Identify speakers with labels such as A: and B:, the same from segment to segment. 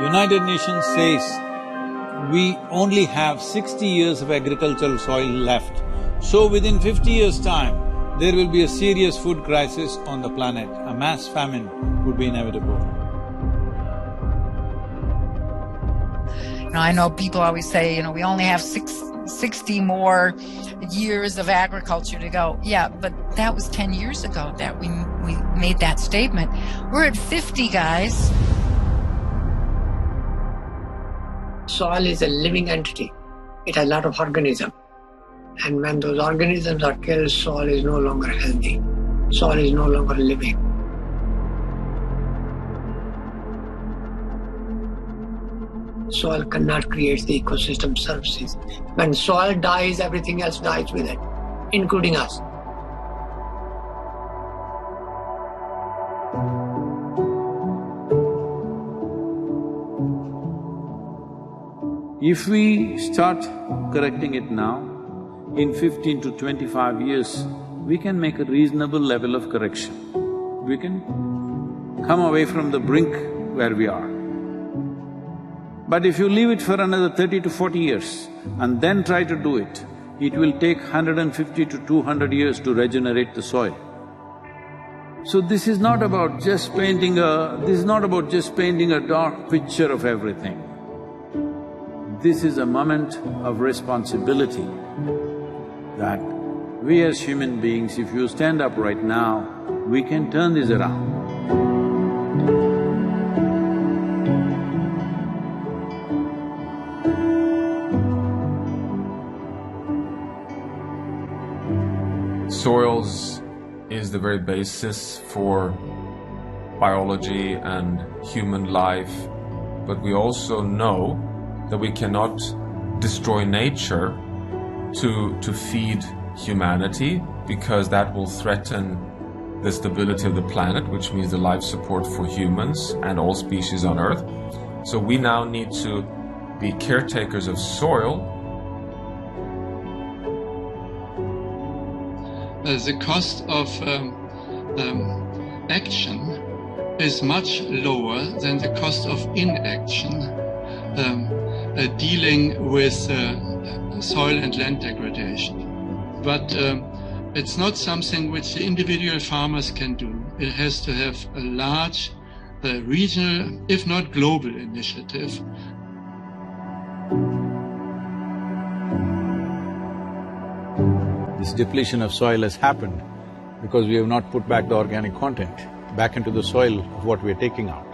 A: United Nations says we only have 60 years of agricultural soil left. So within 50 years' time, there will be a serious food crisis on the planet. A mass famine would be inevitable.
B: I know people always say, we only have 60 more years of agriculture to go. Yeah, but that was 10 years ago that we made that statement. We're at 50, guys.
C: Soil is a living entity. It has a lot of organisms. And when those organisms are killed, soil is no longer healthy. Soil is no longer living. Soil cannot create the ecosystem services. When soil dies, everything else dies with it, including us.
A: If we start correcting it now, in 15 to 25 years, we can make a reasonable level of correction. We can come away from the brink where we are. But if you leave it for another 30 to 40 years and then try to do it, it will take 150 to 200 years to regenerate the soil. So this is not about just painting a dark picture of everything. This is a moment of responsibility that we as human beings, if you stand up right now, we can turn this around.
D: Soils is the very basis for biology and human life, but we also know that we cannot destroy nature to feed humanity, because that will threaten the stability of the planet, which means the life support for humans and all species on Earth. So we now need to be caretakers of soil.
E: The cost of action is much lower than the cost of inaction. Dealing with soil and land degradation. But it's not something which the individual farmers can do. It has to have a large regional, if not global, initiative.
A: This depletion of soil has happened because we have not put back the organic content back into the soil of what we are taking out.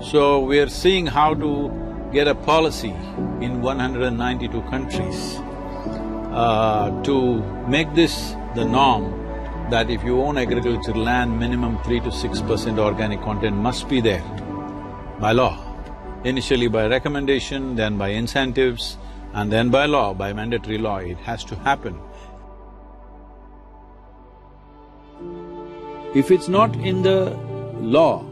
A: So we are seeing how to get a policy in 192 countries to make this the norm, that if you own agricultural land, minimum 3 to 6% organic content must be there by law. Initially by recommendation, then by incentives, and then by law, by mandatory law, it has to happen. If it's not in the law,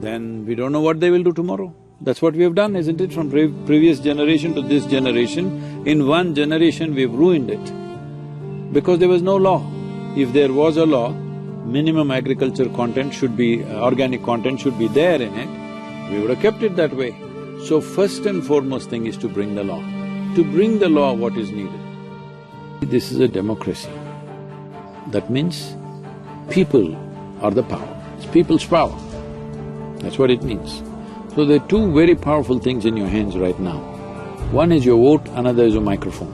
A: then we don't know what they will do tomorrow. That's what we have done, isn't it? From previous generation to this generation, in one generation we've ruined it because there was no law. If there was a law, minimum agriculture content should be… organic content should be there in it, we would have kept it that way. So first and foremost thing is to bring the law. To bring the law, what is needed? This is a democracy. That means people are the power, it's people's power. That's what it means. So there are two very powerful things in your hands right now. One is your vote, another is your microphone.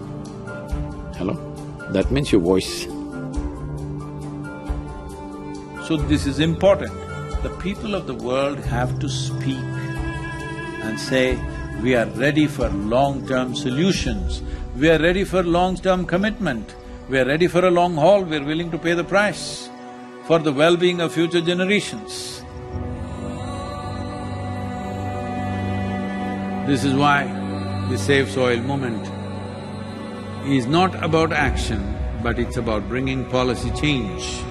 A: Hello? That means your voice. So this is important. The people of the world have to speak and say, we are ready for long-term solutions, we are ready for long-term commitment, we are ready for a long haul, we are willing to pay the price for the well-being of future generations. This is why the Save Soil movement is not about action, but it's about bringing policy change.